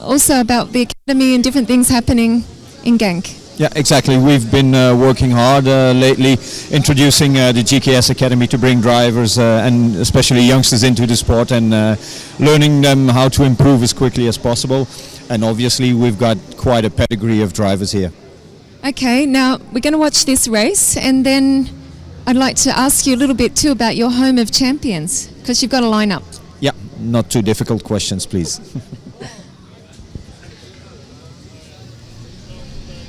also about the academy and different things happening in Genk. Yeah, exactly. We've been working hard lately, introducing the GKS Academy to bring drivers and especially youngsters into the sport and learning them how to improve as quickly as possible. And obviously we've got quite a pedigree of drivers here. Okay, now we're going to watch this race, and then I'd like to ask you a little bit too about your home of champions, because you've got a lineup. Yeah, not too difficult questions, please.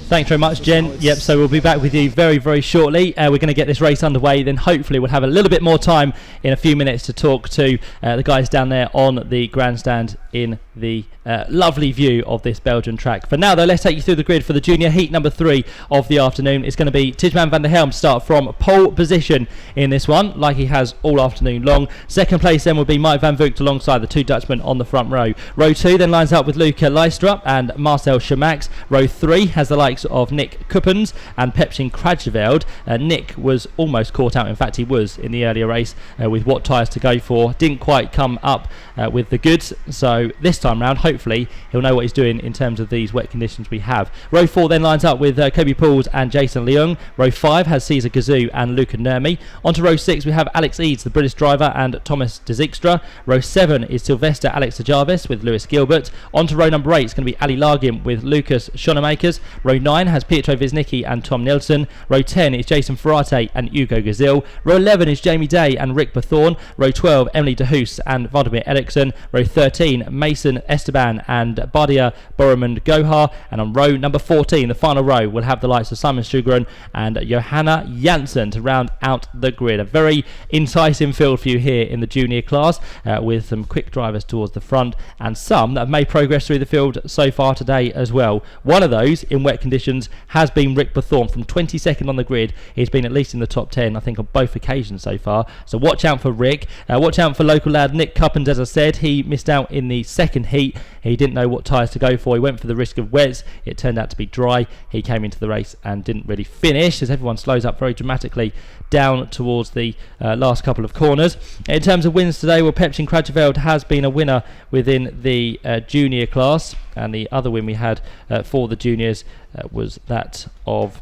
Thanks very much, Jen. Yep, so we'll be back with you very, very shortly. We're going to get this race underway, then hopefully we'll have a little bit more time in a few minutes to talk to the guys down there on the grandstand in the lovely view of this Belgian track. For now, though, let's take you through the grid for the junior heat number 3 of the afternoon. It's going to be Tijman van der Helm start from pole position in this one, like he has all afternoon long. Second place then will be Mike van Vugt alongside the 2 Dutchmen on the front row. Row 2 then lines up with Luca Leistra and Marcel Schamax. Row 3 has the likes of Nick Kuppens and Pepsin Krajeveld. Nick was almost caught out, in fact he was in the earlier race with what tyres to go for. Didn't quite come up with the goods, so this time round hopefully he'll know what he's doing in terms of these wet conditions we have. Row 4 then lines up with Kobe Pauls and Jason Leung. Row 5 has Cesar Gazoo and Luca Nurmi. Onto row 6 we have Alex Eads, the British driver, and Thomas de Zijkstra. Row 7 is Sylvester Alex Jarvis with Lewis Gilbert. Onto row number 8 is going to be Ali Largim with Lucas Schonemakers. Row 9 has Pietro Wisnicki and Tom Nilsson. Row 10 is Jason Ferrate and Hugo Gazil. Row 11 is Jamie Day and Rick Bethorn. Row 12 Emily de Hoos and Vladimir Eriksson. Row 13 Mason Esteban and Badia Boromund Gohar. And on row number 14, the final row, we'll have the likes of Simon Sugren and Johanna Janssen to round out the grid. A very enticing field for you here in the junior class, with some quick drivers towards the front and some that may progress through the field so far today as well. One of those in wet conditions has been Rick Bethorn. From 22nd on the grid, he's been at least in the top 10 I think on both occasions so far, so watch out for Rick. Watch out for local lad Nick Kuppens. As I said, he missed out in the second heat. He didn't know what tyres to go for. He went for the risk of wets. It turned out to be dry. He came into the race and didn't really finish as everyone slows up very dramatically down towards the last couple of corners. In terms of wins today, well, Pepsin Krajeveld has been a winner within the junior class, and the other win we had for the juniors was that of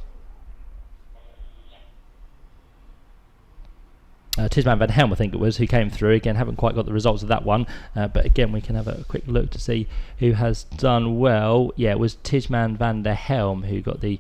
Tijman van Helm, I think it was, who came through. Again, haven't quite got the results of that one, but again we can have a quick look to see who has done well. Yeah, it was Tijman van der Helm who got the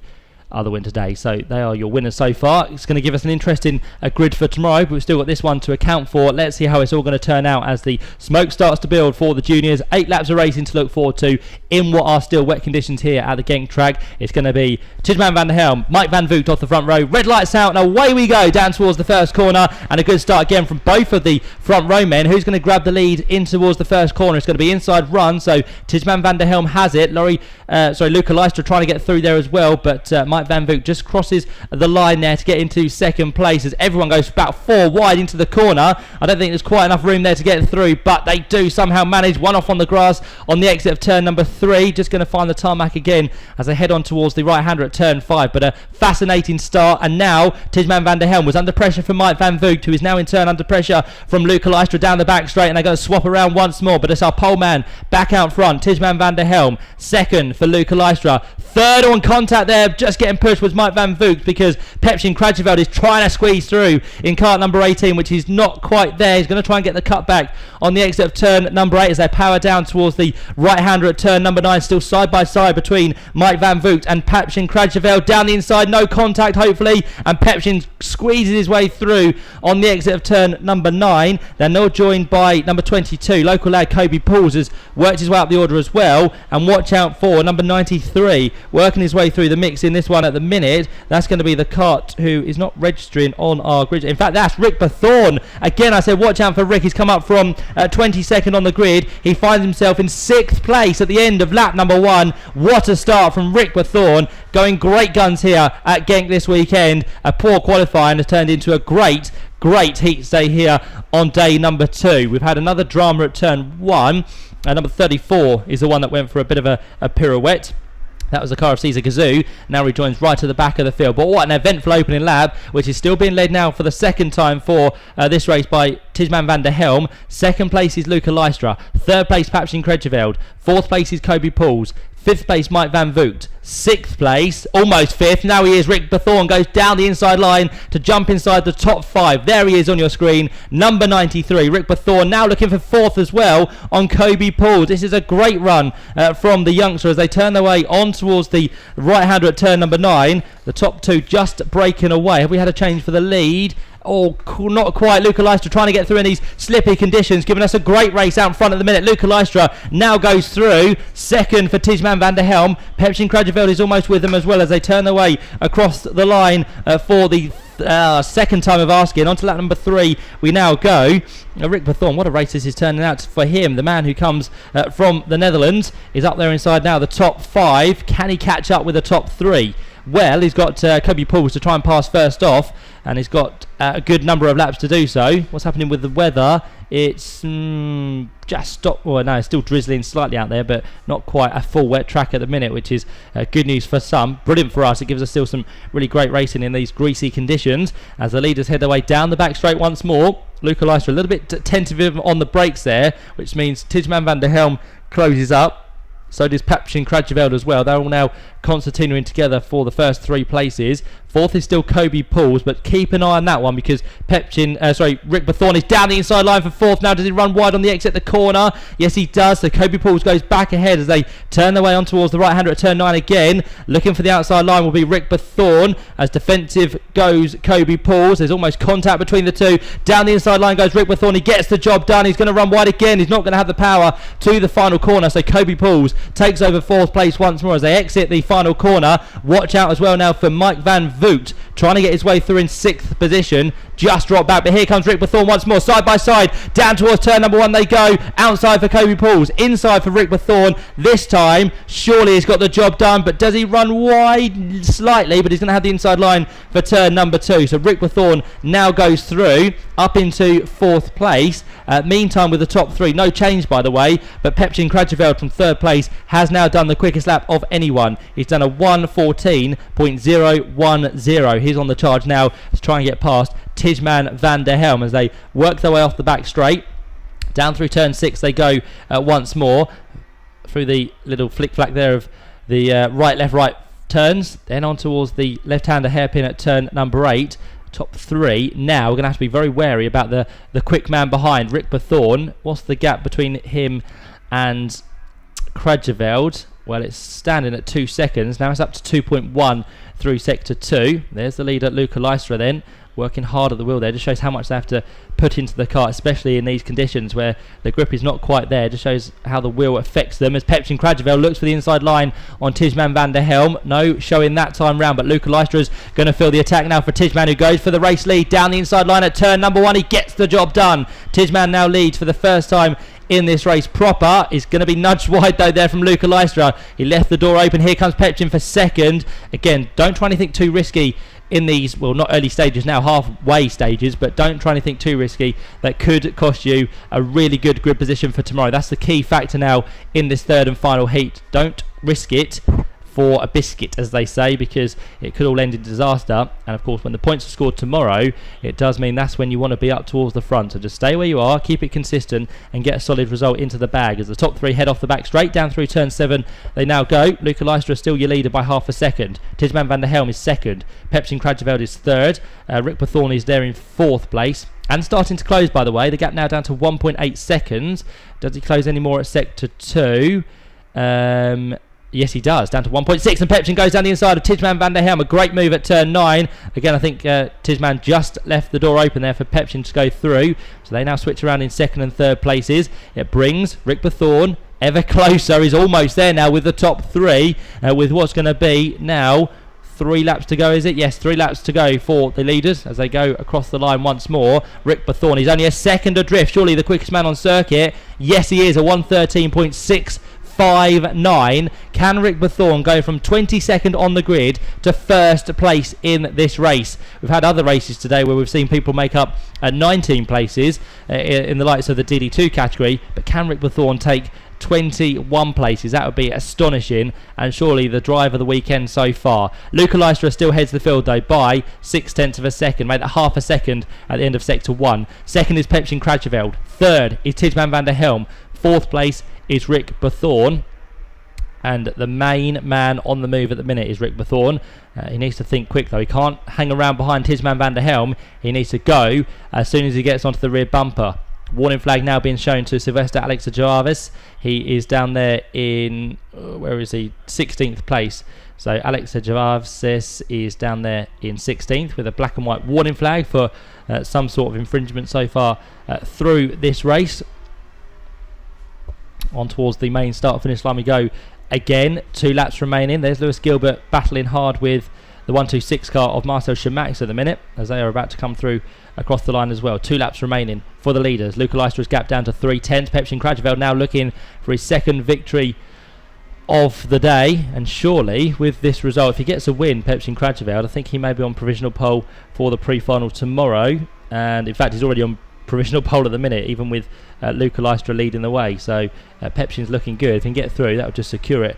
other win today. So they are your winners so far. It's going to give us an interesting grid for tomorrow, but we've still got this one to account for. Let's see how it's all going to turn out as the smoke starts to build for the juniors. 8 laps of racing to look forward to in what are still wet conditions here at the Genk track. It's going to be Tijman van der Helm, Mike van Vugt off the front row. Red lights out and away we go down towards the first corner, and a good start again from both of the front row men. Who's going to grab the lead in towards the first corner? It's going to be inside run, so Tijman van der Helm has it. Luca Leistra trying to get through there as well, but Mike van Vugt just crosses the line there to get into second place as everyone goes about 4 wide into the corner. I don't think there's quite enough room there to get through, but they do somehow manage. One off on the grass on the exit of turn number 3, just going to find the tarmac again as they head on towards the right-hander at turn 5, but a fascinating start. And now Tijman van der Helm was under pressure from Mike van Vugt, who is now in turn under pressure from Luca Leistra down the back straight, and they're going to swap around once more, but it's our pole man back out front. Tijman van der Helm second for Luca Leistra. Third on contact there, just getting pushed was Mike van Vugt because Pepsin Krajeveld is trying to squeeze through in cart number 18, which is not quite there. He's going to try and get the cut back on the exit of turn number 8 as they power down towards the right-hander at turn number 9, still side by side between Mike van Vugt and Pepsin Krajeveld. Down the inside, no contact hopefully, and Pepsin squeezes his way through on the exit of turn number 9. They're now joined by number 22, local lad Kobe Pauls has worked his way up the order as well, and watch out for number 93 working his way through the mix in this one at the minute. That's going to be the cart who is not registering on our grid. In fact, that's Rick Bethorn. Again, I said watch out for Rick. He's come up from 22nd on the grid. He finds himself in 6th place at the end of lap number 1. What a start from Rick Bethorn. Going great guns here at Genk this weekend. A poor qualifying has turned into a great heat stay here on day number 2. We've had another drama at turn 1. Number 34 is the one that went for a bit of a pirouette. That was the car of Cesar Gazoo. Now rejoins right at the back of the field. But what an eventful opening lap, which is still being led now for the second time for this race by Tijman van der Helm. Second place is Luca Lystra. Third place, Papshin Krejceveld. Fourth place is Kobe Pauls. Fifth place, Mike Van Voot. Sixth place, almost fifth. Now he is. Rick Bethorn goes down the inside line to jump inside the top 5. There he is on your screen. Number 93, Rick Bethorn, now looking for fourth as well on Kobe Pauls. This is a great run from the youngster as they turn their way on towards the right-hander at turn number 9. The top 2 just breaking away. Have we had a change for the lead? Oh, not quite. Luca Lystra trying to get through in these slippy conditions, giving us a great race out in front at the minute. Luca Lystra now goes through. Second for Tijman van der Helm. Pepsin Krejceveld is almost with them as well as they turn their way across the line for the second time of asking. On to lap number 3 we now go. Rick Bethorn, what a race this is turning out for him. The man who comes from the Netherlands is up there inside now the top 5. Can he catch up with the top 3? Well, he's got Kobe Pauls to try and pass first off, and he's got a good number of laps to do so. What's happening with the weather? It's just stopped. Well, no, it's still drizzling slightly out there, but not quite a full wet track at the minute, which is good news for some. Brilliant for us. It gives us still some really great racing in these greasy conditions as the leaders head their way down the back straight once more. Luca Lystra a little bit tentative on the brakes there, which means Tijman van der Helm closes up. So does Papshin Krejceveld as well. They're all now concertinaing together for the first 3 places. Fourth is still Kobe Pauls, but keep an eye on that one because Rick Bethorn is down the inside line for fourth. Now does he run wide on the exit the corner? Yes, he does. So Kobe Pauls goes back ahead as they turn their way on towards the right-hander at turn 9 again. Looking for the outside line will be Rick Bethorn. As defensive goes Kobe Pauls. There's almost contact between the two. Down the inside line goes Rick Bethorn. He gets the job done. He's going to run wide again. He's not going to have the power to the final corner. So Kobe Pauls takes over fourth place once more as they exit the final corner. Watch out as well now for Mike Van Voot trying to get his way through in 6th position. Just dropped back, but here comes Rick Bethorn once more, side by side, down towards turn number 1 they go. Outside for Kobe Pauls, inside for Rick Bethorn. This time, surely he's got the job done, but does he run wide? Slightly, but he's going to have the inside line for turn number 2. So Rick Bethorn now goes through, up into 4th place. Meantime, with the top 3, no change by the way, but Pepsin Krejceveld from 3rd place has now done the quickest lap of anyone. He's done a 1:14.010. He's on the charge now to try and get past Tijman van der Helm as they work their way off the back straight. Down through turn 6 they go once more through the little flick-flack there of the right, left, right turns. Then on towards the left-hander hairpin at turn number 8. Top 3. Now we're going to have to be very wary about the quick man behind, Rick Bethorn. What's the gap between him and Krejceveld? Well, it's standing at 2 seconds. Now it's up to 2.1 through sector 2. There's the leader, Luca Lystra then, working hard at the wheel there. Just shows how much they have to put into the car, especially in these conditions where the grip is not quite there. Just shows how the wheel affects them as Pepsin Krejceveld looks for the inside line on Tijman van der Helm. No showing that time round, but Luca Lystra's going to feel the attack now for Tijman, who goes for the race lead down the inside line at turn number 1. He gets the job done. Tijman now leads for the first time in this race proper. Is going to be nudged wide though there from Luca Lystra. He left the door open. Here comes Pepsin for second. Again, don't try anything too risky in these, well, not early stages now, halfway stages, but don't try anything too risky that could cost you a really good grid position for tomorrow. That's the key factor now in this third and final heat. Don't risk it for a biscuit, as they say, because it could all end in disaster. And of course, when the points are scored tomorrow, it does mean that's when you want to be up towards the front. So just stay where you are, keep it consistent, and get a solid result into the bag. As the top 3 head off the back straight down through turn 7, they now go. Luca Lystra is still your leader by half a second. Tijman van der Helm is second. Pepsin Krejceveld is third. Rick Bethorn is there in 4th place. And starting to close, by the way. The gap now down to 1.8 seconds. Does he close any more at sector 2? Yes, he does. Down to 1.6, and Pepsin goes down the inside of Tijman van der Helm. A great move at turn 9. Again, I think Tijman just left the door open there for Pepsin to go through. So they now switch around in 2nd and 3rd places. It brings Rick Bethorn ever closer. He's almost there now with the top 3, with what's going to be now 3 laps to go, is it? Yes, 3 laps to go for the leaders as they go across the line once more. Rick Bethorn, he's only a second adrift. Surely the quickest man on circuit. Yes, he is. A 1:13.659. Can Rick Bethorn go from 22nd on the grid to 1st place in this race? We've had other races today where we've seen people make up 19 places in the likes of the DD2 category, but can Rick Bethorn take 21 places. That would be astonishing, and surely the drive of the weekend so far. Luca Leicester still heads the field though by 0.6 of a second, made that half a second at the end of sector 1. Second is Pepsin Krajeveld. Third is Tijman van der Helm. Fourth place is Rick Bethorn. And the main man on the move at the minute is Rick Bethorn. He needs to think quick though. He can't hang around behind Tijman van der Helm. He needs to go as soon as he gets onto the rear bumper. Warning flag now being shown to Sylvester Alex Jarvis. He is down there in, where is he? 16th place. So Alex Jarvis is down there in 16th with a black and white warning flag for some sort of infringement so far through this race. On towards the main start finish line we go again. 2 laps remaining. There's Lewis Gilbert battling hard with the 126 car of Marcel Schmax at the minute, as they are about to come through across the line as well. 2 laps remaining for the leaders. Luca Leicester is gapped down to 3/10. Pepsin Krajeveld now looking for his second victory of the day, and surely with this result, if he gets a win, Pepsin Krajeveld, I think he may be on provisional pole for the pre-final tomorrow, and in fact he's already on provisional pole at the minute, even with Luca Leicester leading the way. So Pepsin's looking good. If he can get through, that would just secure it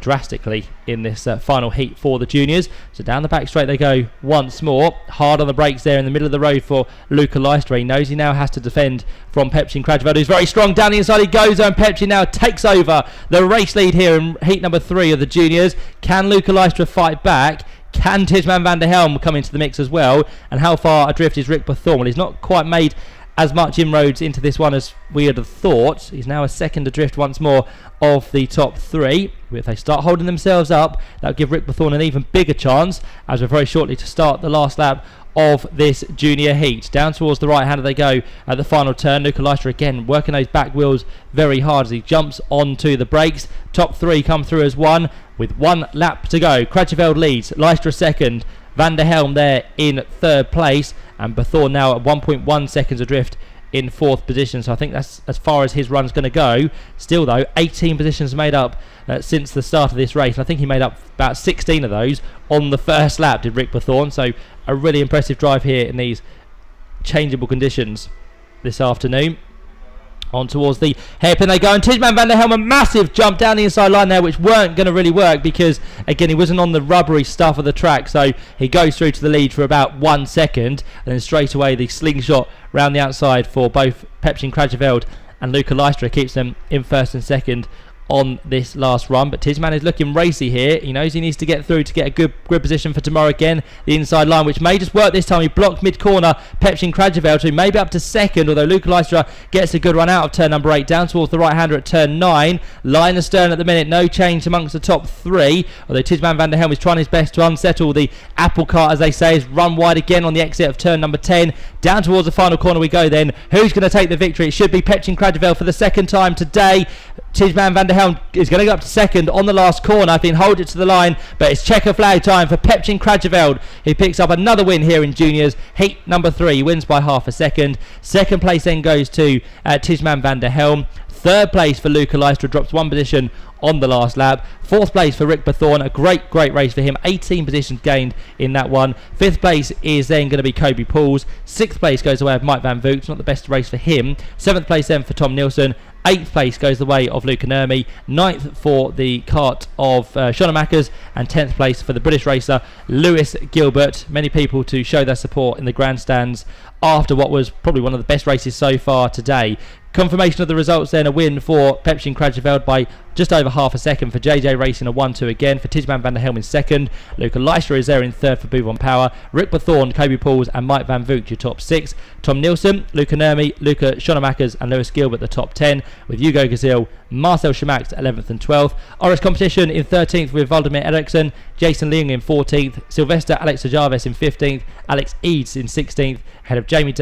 drastically in this final heat for the juniors. So down the back straight they go once more. Hard on the brakes there in the middle of the road for Luca Leicester. He knows he now has to defend from Pepsin Krajeveld, who's very strong. Down the inside he goes, and Pepsin now takes over the race lead here in heat number 3 of the juniors. Can Luca Leicester fight back? Can Tijman van der Helm come into the mix as well? And how far adrift is Rick Bethorn? Well, he's not quite made as much inroads into this one as we had thought. He's now a second adrift once more of the top 3. If they start holding themselves up, that'll give Rick Bethorn an even bigger chance, as we're very shortly to start the last lap of this junior heat. Down towards the right hander they go at the final turn. Luca Leicester again working those back wheels very hard as he jumps onto the brakes. Top 3 come through as one with 1 lap to go. Krajeveld leads, Leicester second, Van der Helm there in 3rd place, and Bethorn now at 1.1 seconds adrift in 4th position. So I think that's as far as his run's going to go. Still though, 18 positions made up since the start of this race, and I think he made up about 16 of those on the first lap, did Rick Bethorn. So a really impressive drive here in these changeable conditions this afternoon. On towards the hairpin they go, and Tijman van der Helm, a massive jump down the inside line there, which weren't going to really work because again he wasn't on the rubbery stuff of the track. So he goes through to the lead for about 1 second, and then straight away the slingshot round the outside for both Pepsin Krajeveld and Luca Leicester keeps them in 1st and 2nd on this last run. But Tijman is looking racy here. He knows he needs to get through to get a good grid position for tomorrow. Again, the inside line, which may just work this time. He blocked mid-corner Pepsin Krajeveld, who may be up to 2nd, although Luca Leicester gets a good run out of turn number 8, down towards the right-hander at turn 9. Line astern at the minute, no change amongst the top 3, although Tijman van der Helm is trying his best to unsettle the apple cart, as they say, is run wide again on the exit of turn number 10. Down towards the final corner we go then. Who's going to take the victory? It should be Pepsin Krajeveld for the 2nd time today. Tijman van der Helm is going to go up to 2nd on the last corner. I think hold it to the line, but it's checker flag time for Pepsin Krajeveld. He picks up another win here in juniors. Heat number 3, he wins by half a second. 2nd place then goes to Tijman van der Helm. 3rd place for Luca Leicester, drops 1 position on the last lap. 4th place for Rick Bethorn, a great race for him, 18 positions gained in that one. 5th place is then going to be Kobe Pauls. 6th place goes away of Mike Van Voogts, not the best race for him. 7th place then for Tom Nielsen. 8th place goes the way of Luca Nurmi. 9th for the kart of Schoenemakers, and 10th place for the British racer Lewis Gilbert. Many people to show their support in the grandstands after what was probably one of the best races so far today. Confirmation of the results then, a win for Pepsin Krajeveld by just over half a second. For JJ Racing, a 1-2 again. For Tijman van der Helm in 2nd. Luca Leicester is there in 3rd for Bouvon Power. Rick Bethorn, Kobe Pauls and Mike Van Voogts your top 6. Tom Nielsen, Luca Nurmi, Luca Schoenemakers and Lewis Gilbert the top 10, with Hugo Gazil, Marcel Schmax 11th and 12th. Oris Competition in 13th with Valdemir Eriksson, Jason Leung in 14th, Sylvester Alex Jarvis in 15th, Alex Eads in 16th, ahead of Jamie